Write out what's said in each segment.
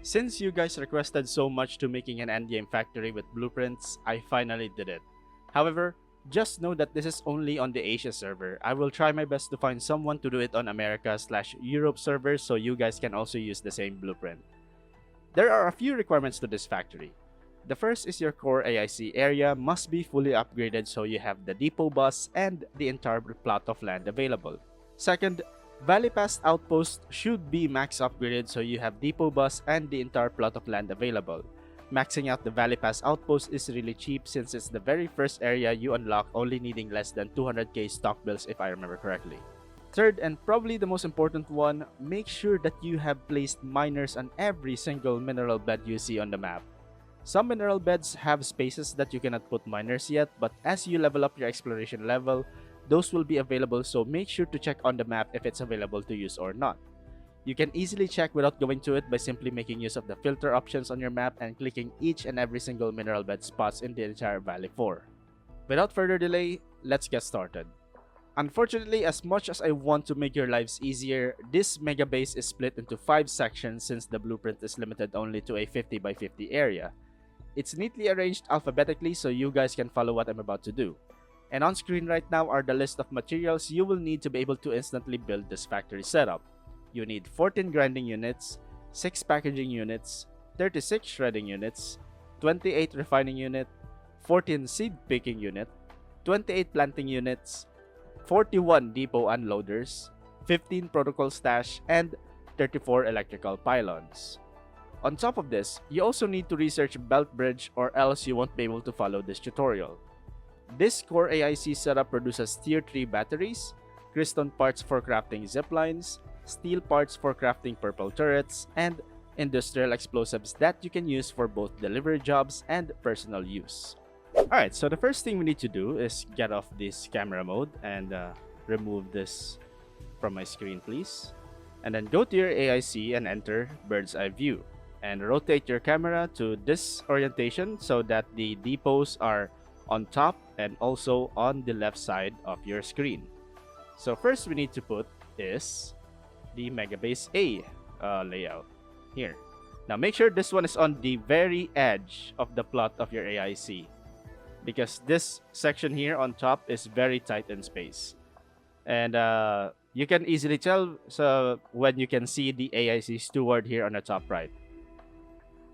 Since you guys requested so much to making an endgame factory with blueprints, I finally did it. However, just know that this is only on the Asia server. I will try my best to find someone to do it on America/Europe servers so you guys can also use the same blueprint. There are a few requirements to this factory. The first is your core AIC area must be fully upgraded so you have the depot bus and the entire plot of land available. Second, Valley Pass Outpost should be max upgraded so you have depot bus and the entire plot of land available. Maxing out the Valley Pass Outpost is really cheap since it's the very first area you unlock, only needing less than 200k stock bills if I remember correctly. Third, and probably the most important one, make sure that you have placed miners on every single mineral bed you see on the map. Some mineral beds have spaces that you cannot put miners yet, but as you level up your exploration level, those will be available, so make sure to check on the map if it's available to use or not. You can easily check without going to it by simply making use of the filter options on your map and clicking each and every single mineral bed spots in the entire Valley 4. Without further delay, let's get started. Unfortunately, as much as I want to make your lives easier, this mega base is split into 5 sections since the blueprint is limited only to a 50 by 50 area. It's neatly arranged alphabetically so you guys can follow what I'm about to do. And on screen right now are the list of materials you will need to be able to instantly build this factory setup. You need 14 grinding units, 6 packaging units, 36 shredding units, 28 refining unit, 14 seed picking unit, 28 planting units, 41 depot unloaders, 15 protocol stash, and 34 electrical pylons. On top of this, you also need to research belt bridge or else you won't be able to follow this tutorial. This core AIC setup produces tier 3 batteries, crystal parts for crafting ziplines, steel parts for crafting purple turrets, and industrial explosives that you can use for both delivery jobs and personal use. Alright, so the first thing we need to do is get off this camera mode and remove this from my screen, please. And then go to your AIC and enter bird's eye view. And rotate your camera to this orientation so that the depots are on top and also on the left side of your screen. So first we need to put is the Megabase A layout here. Now make sure this one is on the very edge of the plot of your AIC, because this section here on top is very tight in space. And you can easily tell when you can see the AIC steward here on the top right.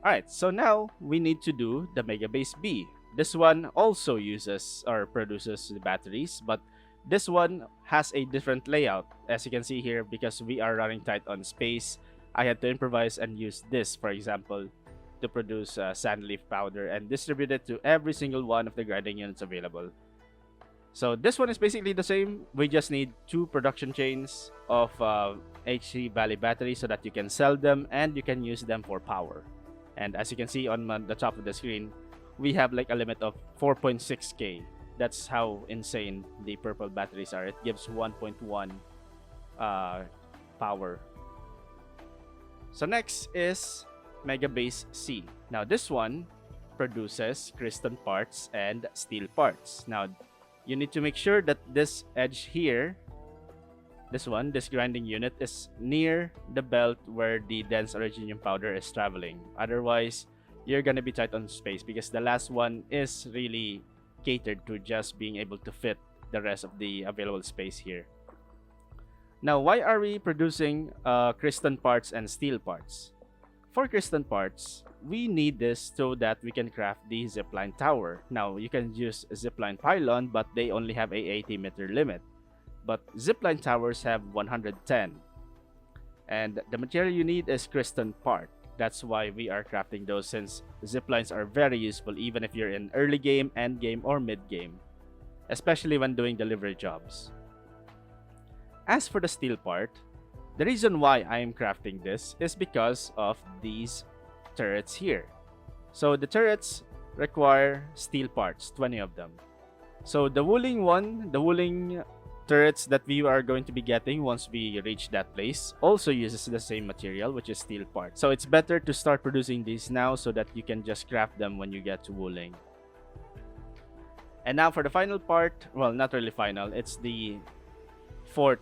Alright, so now we need to do the Megabase B. This one also uses or produces the batteries, but this one has a different layout. As you can see here, because we are running tight on space, I had to improvise and use this, for example, to produce sand leaf powder and distribute it to every single one of the grinding units available. So this one is basically the same. We just need 2 production chains of HC Valley batteries so that you can sell them and you can use them for power. And as you can see on the top of the screen, we have like a limit of 4.6k. That's how insane the purple batteries are. It gives 1.1 power. So next is Megabase C. Now this one produces crystal parts and steel parts. Now you need to make sure that this edge here, this grinding unit, is near the belt where the dense originium powder is traveling. Otherwise, you're gonna be tight on space because the last one is really catered to just being able to fit the rest of the available space here. Now, why are we producing crystal parts and steel parts? For crystal parts, we need this so that we can craft the zipline tower. Now, you can use a zipline pylon, but they only have a 80-meter limit. But zipline towers have 110. And the material you need is crystal part. That's why we are crafting those, since ziplines are very useful even if you're in early game, end game, or mid game, especially when doing delivery jobs. As for the steel part, the reason why I am crafting this is because of these turrets here. So the turrets require steel parts, 20 of them. So the wooling turrets that we are going to be getting once we reach that place also uses the same material, which is steel parts. So it's better to start producing these now so that you can just craft them when you get to wooling. And now for the final part, well, not really final, it's the fourth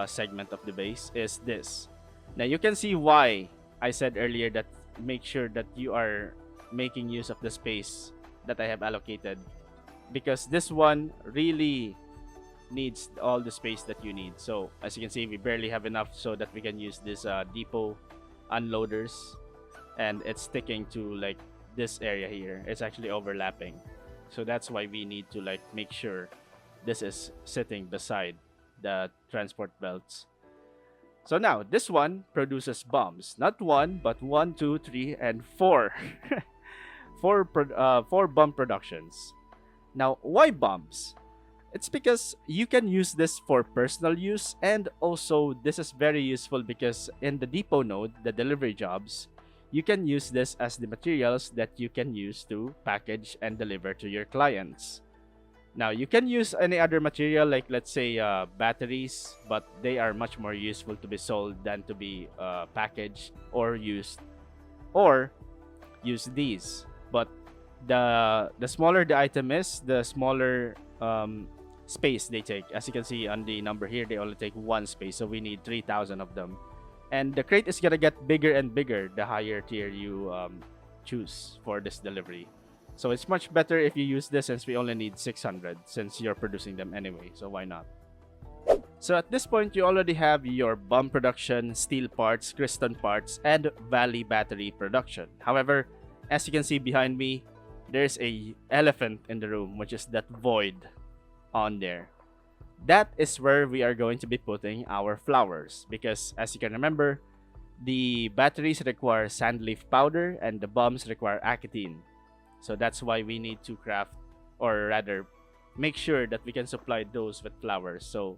segment of the base, is this. Now you can see why I said earlier that make sure that you are making use of the space that I have allocated, because this one really needs all the space that you need. So as you can see, we barely have enough so that we can use this depot unloaders, and it's sticking to like this area here. It's actually overlapping, so that's why we need to like make sure this is sitting beside the transport belts. So now this one produces bombs, not one but one, two, three, and four. Four bomb productions. Now, why bombs? It's because you can use this for personal use, and also this is very useful because in the depot node, the delivery jobs, you can use this as the materials that you can use to package and deliver to your clients. Now, you can use any other material like, let's say, batteries, but they are much more useful to be sold than to be packaged or used, or use these. But the smaller the item is, the smaller space they take. As you can see on the number here, they only take one space, so we need 3,000 of them. And the crate is gonna get bigger and bigger the higher tier you choose for this delivery. So it's much better if you use this, since we only need 600 since you're producing them anyway, so why not? So at this point, you already have your bomb production, steel parts, crystal parts, and valley battery production. However, as you can see behind me, there's a elephant in the room, which is that void on there. That is where we are going to be putting our flowers, because as you can remember, the batteries require sandleaf powder and the bombs require acetine. So that's why we need to craft, or rather make sure that we can supply those with flowers. So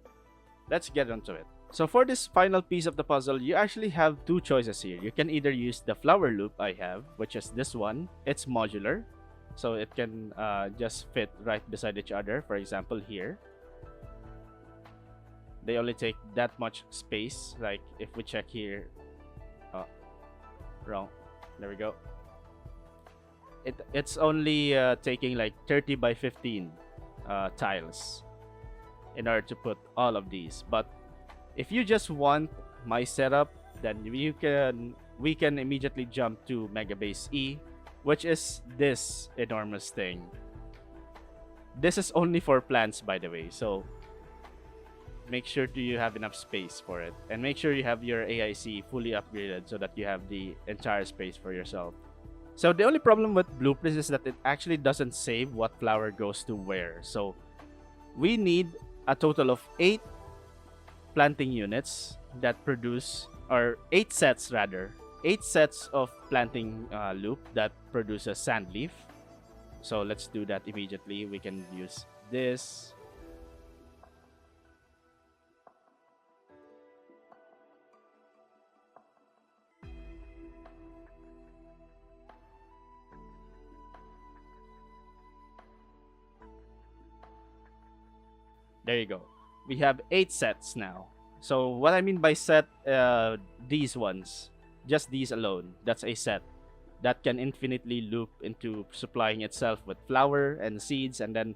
let's get onto it. So for this final piece of the puzzle, you actually have two choices here. You can either use the flower loop I have, which is this one. It's modular, so it can just fit right beside each other. For example, here, they only take that much space. Like if we check here, wrong, there we go. It's only taking like 30 by 15 tiles in order to put all of these. But if you just want my setup, then we can immediately jump to Megabase E, which is this enormous thing. This is only for plants, by the way, so make sure you have enough space for it, and make sure you have your AIC fully upgraded so that you have the entire space for yourself. So the only problem with blueprints is that it actually doesn't save what flower goes to where. So we need a total of 8 planting units that produce, or 8 sets rather, 8 sets of planting loop that produces sand leaf. So let's do that immediately. We can use this. There you go. We have 8 sets now. So what I mean by set, these ones, just these alone, that's a set that can infinitely loop into supplying itself with flower and seeds, and then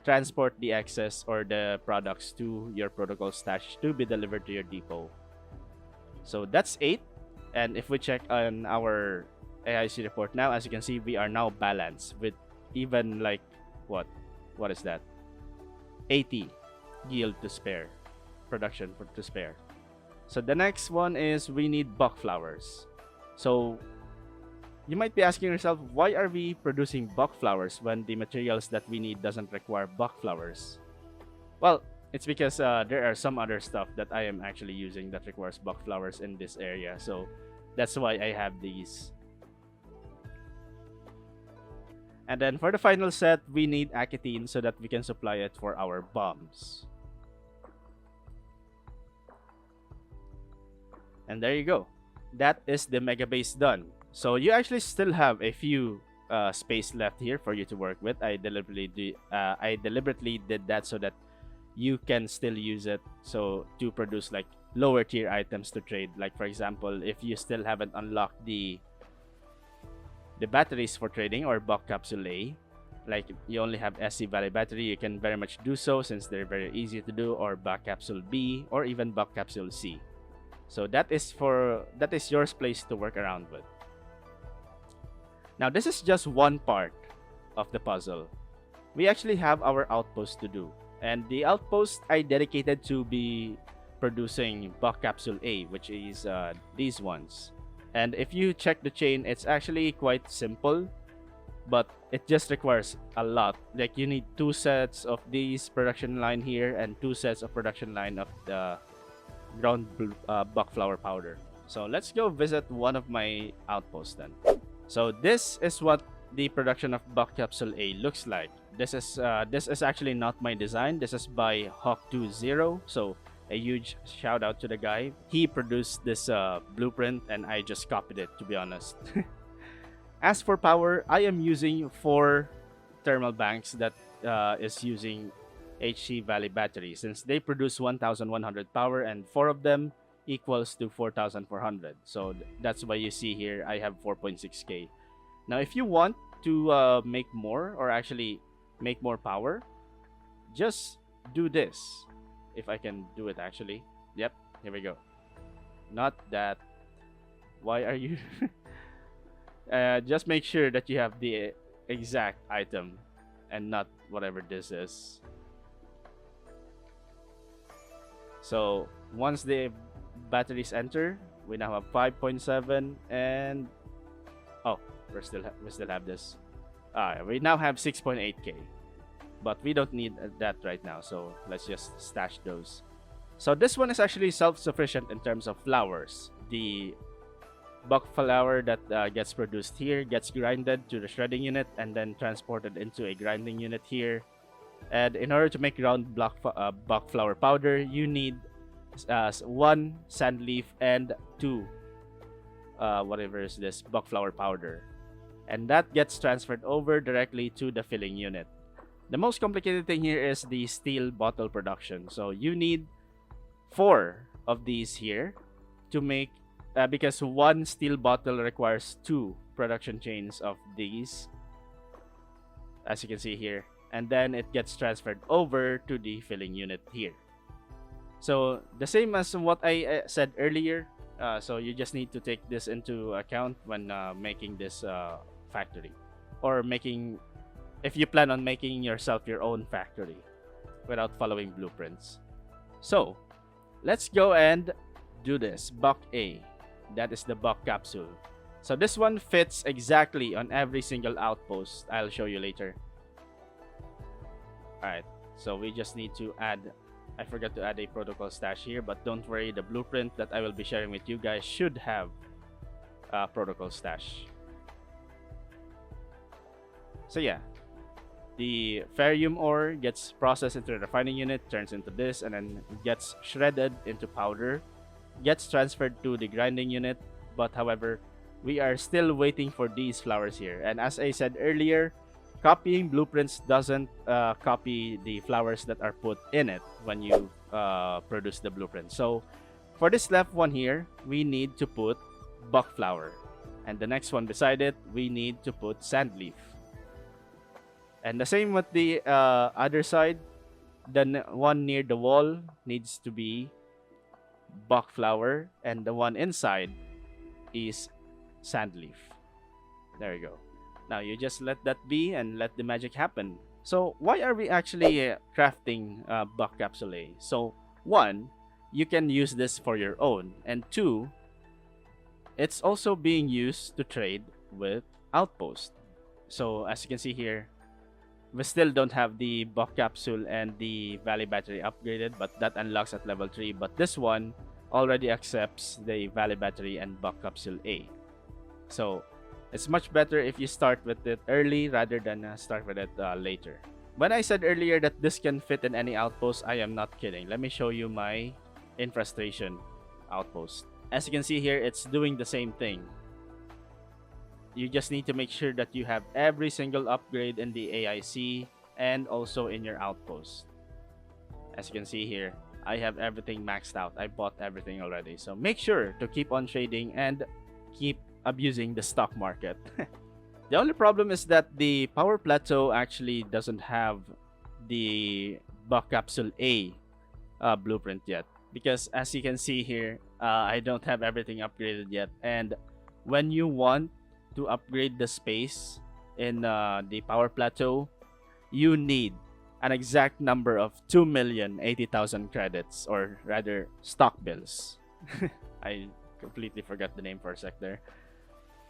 transport the excess or the products to your protocol stash to be delivered to your depot. So that's 8. And if we check on our AIC report now, as you can see, we are now balanced with even like, what is that? 80 yield to spare, production to spare. So the next one is we need buck flowers. So you might be asking yourself, why are we producing buck flowers when the materials that we need doesn't require buck flowers? Well, it's because there are some other stuff that I am actually using that requires buck flowers in this area. So that's why I have these. And then for the final set, we need acetine so that we can supply it for our bombs. And there you go. That is the mega base done. So you actually still have a few space left here for you to work with. I deliberately did that so that you can still use it, so to produce like lower tier items to trade. Like for example, if you still haven't unlocked the batteries for trading, or Buck Capsule A, like you only have SC Valley battery, you can very much do so since they're very easy to do, or Buck Capsule B, or even Buck Capsule C. So that is your place to work around with. Now this is just one part of the puzzle. We actually have our outpost to do. And the outpost I dedicated to be producing Buck Capsule A, which is these ones. And if you check the chain, it's actually quite simple, but it just requires a lot. Like you need 2 sets of these production line here and 2 sets of production line of the ground buck flower powder. So let's go visit one of my outposts then. So this is what the production of Buck Capsule A looks like. This is actually not my design. This is by Hawk20. So a huge shout out to the guy. He produced this blueprint and I just copied it, to be honest. As for power, I am using 4 thermal banks that is using HC Valley battery, since they produce 1100 power and 4 of them equals to 4400. So that's why you see here I have 4.6k. Now if you want to make more, or actually make more power, just do this. If I can do it actually. Yep, here we go. Not that. Why are you just make sure that you have the exact item and not whatever this is. So once the batteries enter, we now have 5.7 and oh, we still have this. We now have 6.8k, but we don't need that right now, so let's just stash those. So this one is actually self-sufficient in terms of flowers. The buck flower that gets produced here gets grinded to the shredding unit and then transported into a grinding unit here. And in order to make ground buck flower powder, you need 1 sand leaf and 2 whatever is this buck flower powder, and that gets transferred over directly to the filling unit. The most complicated thing here is the steel bottle production. So you need 4 of these here to make because 1 steel bottle requires 2 production chains of these, as you can see here, and then it gets transferred over to the filling unit here. So the same as what I said earlier, so you just need to take this into account when making this factory, or making, if you plan on making yourself your own factory without following blueprints. So let's go and do this. Buck A, that is the Buck Capsule. So this one fits exactly on every single outpost. I'll show you later. Alright, so we just need to add, I forgot to add a protocol stash here, but don't worry, the blueprint that I will be sharing with you guys should have a protocol stash. So yeah, the ferrium ore gets processed into the refining unit, turns into this, and then gets shredded into powder, gets transferred to the grinding unit. But however, we are still waiting for these flowers here. And as I said earlier, copying blueprints doesn't copy the flowers that are put in it when you produce the blueprint. So for this left one here, we need to put buck flower, and the next one beside it, we need to put sand leaf. And the same with the other side, the one near the wall needs to be buck flower, and the one inside is sand leaf. There you go. Now you just let that be and let the magic happen. So why are we actually crafting Buck Capsule A? So 1, you can use this for your own, and 2, it's also being used to trade with Outpost. So as you can see here, we still don't have the Buck Capsule and the Valley Battery upgraded, but that unlocks at level 3. But this one already accepts the Valley Battery and Buck Capsule A. So it's much better if you start with it early rather than start with it later. When I said earlier that this can fit in any outpost, I am not kidding. Let me show you my infestation outpost. As you can see here, it's doing the same thing. You just need to make sure that you have every single upgrade in the AIC and also in your outpost. As you can see here, I have everything maxed out. I bought everything already. So make sure to keep on trading and keep abusing the stock market. The only problem is that the power plateau actually doesn't have the Buck Capsule A blueprint yet, because as you can see here, I don't have everything upgraded yet. And when you want to upgrade the space in the power plateau, you need an exact number of 2,080,000 credits, or rather, stock bills. I completely forgot the name for a sec there.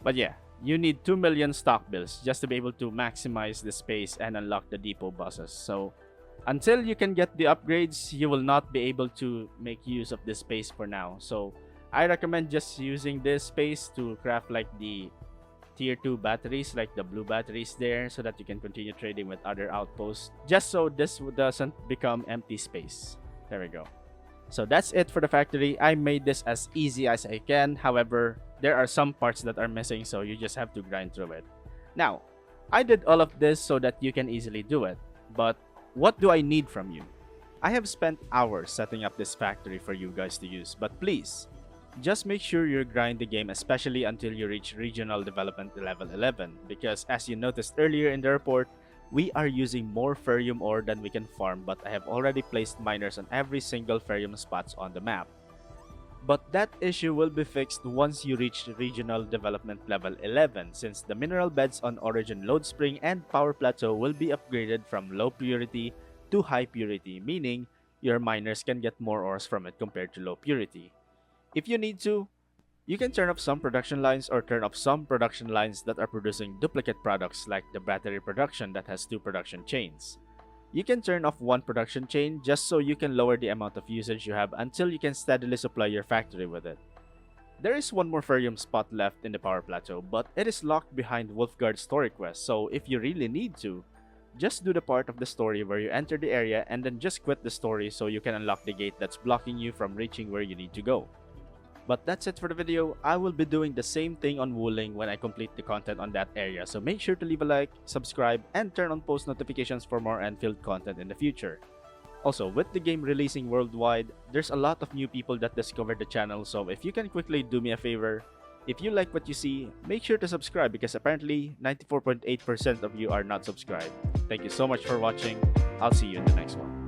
But yeah, you need 2 million stock bills just to be able to maximize the space and unlock the depot bosses. So until you can get the upgrades, you will not be able to make use of this space for now. So I recommend just using this space to craft like the tier 2 batteries, like the blue batteries there, so that you can continue trading with other outposts, just so this doesn't become empty space. There we go. So that's it for the factory. I made this as easy as I can. However, there are some parts that are missing, so you just have to grind through it. Now, I did all of this so that you can easily do it. But what do I need from you? I have spent hours setting up this factory for you guys to use, but please, just make sure you grind the game, especially until you reach regional development level 11, because as you noticed earlier in the report, we are using more ferrium ore than we can farm, but I have already placed miners on every single ferrium spots on the map. But that issue will be fixed once you reach regional development level 11, since the mineral beds on Origin Load Spring and Power Plateau will be upgraded from low purity to high purity, meaning your miners can get more ores from it compared to low purity. If you need to, you can turn off some production lines or turn off some production lines that are producing duplicate products, like the battery production that has 2 production chains. You can turn off 1 production chain just so you can lower the amount of usage you have until you can steadily supply your factory with it. There is one more ferrium spot left in the power plateau, but it is locked behind Wolfguard's story quest, so if you really need to, just do the part of the story where you enter the area and then just quit the story so you can unlock the gate that's blocking you from reaching where you need to go. But that's it for the video. I will be doing the same thing on Wuling when I complete the content on that area, so make sure to leave a like, subscribe, and turn on post notifications for more Endfield content in the future. Also, with the game releasing worldwide, there's a lot of new people that discovered the channel, so if you can quickly do me a favor, if you like what you see, make sure to subscribe because apparently 94.8% of you are not subscribed. Thank you so much for watching. I'll see you in the next one.